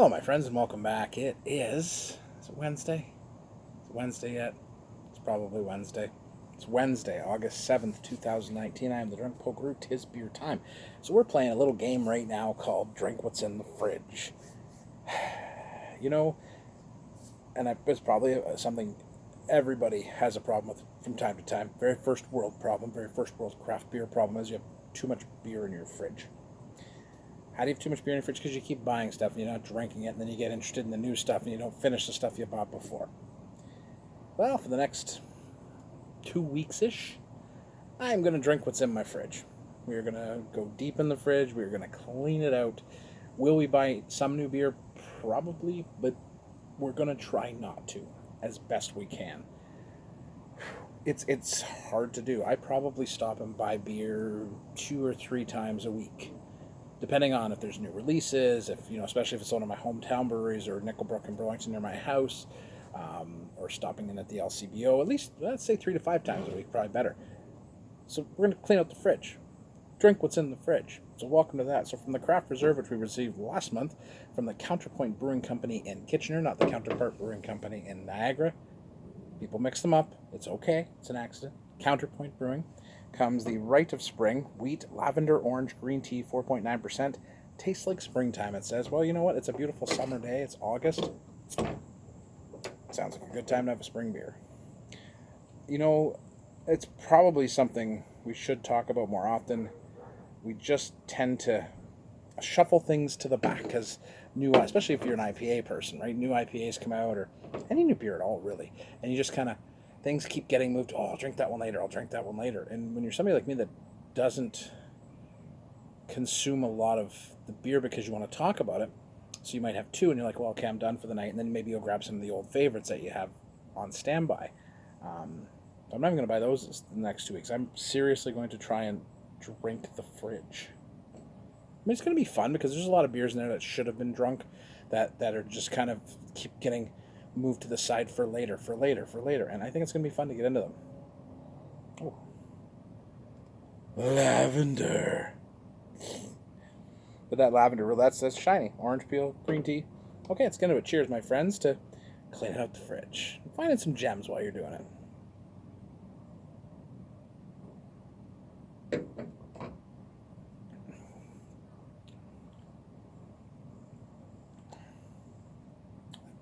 Hello, my friends, and welcome back. Is it Wednesday? Is it Wednesday yet? It's probably Wednesday. It's Wednesday, August 7th, 2019. I am the Drunk Poker. 'Tis beer time. So we're playing a little game right now called Drink What's in the Fridge. You know, it's probably something everybody has a problem with from time to time. Very first world problem, very first world craft beer problem is you have too much beer in your fridge. How do you have too much beer in your fridge? Because you keep buying stuff and you're not drinking it, and then you get interested in the new stuff and you don't finish the stuff you bought before. Well, for the next 2 weeks-ish, I'm going to drink what's in my fridge. We're going to go deep in the fridge. We're going to clean it out. Will we buy some new beer? Probably, but we're going to try not to as best we can. It's hard to do. I probably stop and buy beer 2 or 3 times a week, depending on if there's new releases, especially if it's one of my hometown breweries or Nickelbrook and Burlington near my house, or stopping in at the LCBO, at least, let's say 3 to 5 times a week, probably better. So we're going to clean out the fridge. Drink what's in the fridge. So welcome to that. So from the Craft Reserve, which we received last month from the Counterpoint Brewing Company in Kitchener, not the Counterpart Brewing Company in Niagara. People mix them up. It's okay. It's an accident. Counterpoint Brewing. Comes the Rite of Spring, wheat, lavender, orange, green tea, 4.9%. Tastes like springtime, it says. Well, you know what? It's a beautiful summer day. It's August. Sounds like a good time to have a spring beer. It's probably something we should talk about more often. We just tend to shuffle things to the back because especially if you're an IPA person, right? New IPAs come out, or any new beer at all, really. And you just kind of, things keep getting moved. Oh, I'll drink that one later. I'll drink that one later. And when you're somebody like me that doesn't consume a lot of the beer because you want to talk about it, so you might have 2 and you're like, well, okay, I'm done for the night. And then maybe you'll grab some of the old favorites that you have on standby. I'm not even going to buy those the next 2 weeks. I'm seriously going to try and drink the fridge. I mean, it's going to be fun because there's a lot of beers in there that should have been drunk that are just kind of keep getting moved to the side for later. And I think it's going to be fun to get into them. Oh. Lavender. But that lavender, that's shiny. Orange peel, green tea. Okay, let's get into it. Cheers, my friends, to cleaning out the fridge. Finding some gems while you're doing it.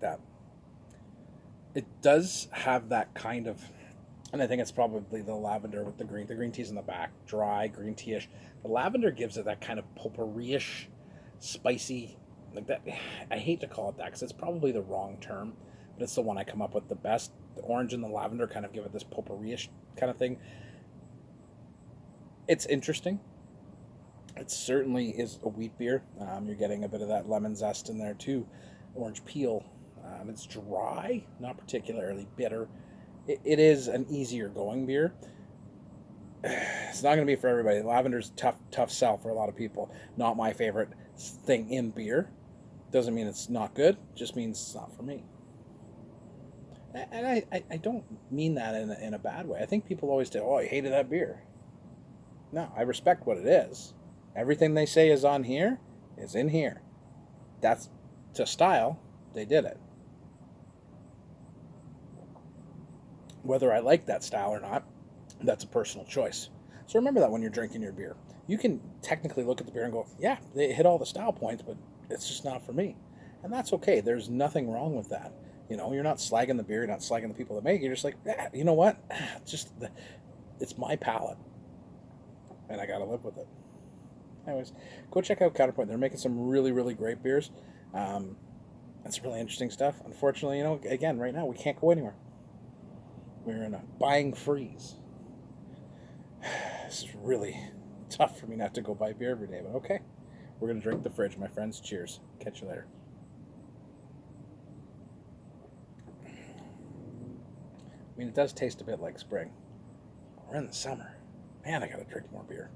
That it does have that kind of, and I think it's probably the lavender with the green tea's in the back, dry green tea-ish. The lavender gives it that kind of potpourri-ish, spicy, like that. I hate to call it that because it's probably the wrong term, but it's the one I come up with the best. The orange and the lavender kind of give it this potpourri-ish kind of thing. It's interesting. It certainly is a wheat beer. You're getting a bit of that lemon zest in there too, orange peel. It's dry, not particularly bitter. It is an easier going beer. It's not going to be for everybody. Lavender's tough sell for a lot of people. Not my favorite thing in beer. Doesn't mean it's not good. Just means it's not for me. And I don't mean that in a bad way. I think people always say, oh, I hated that beer. No, I respect what it is. Everything they say is on here is in here. That's to style. They did it. Whether I like that style or not, that's a personal choice. So remember that when you're drinking your beer. You can technically look at the beer and go, yeah, they hit all the style points, but it's just not for me. And that's okay. There's nothing wrong with that. You're not slagging the beer, you're not slagging the people that make it. You're just like, you know what? It's my palate. And I got to live with it. Anyways, go check out Counterpoint. They're making some really, really great beers. That's really interesting stuff. Unfortunately, again, right now, we can't go anywhere. We're in a buying freeze. This is really tough for me not to go buy beer every day, but okay. We're going to drink the fridge, my friends. Cheers. Catch you later. I mean, it does taste a bit like spring. We're in the summer. Man, I got to drink more beer.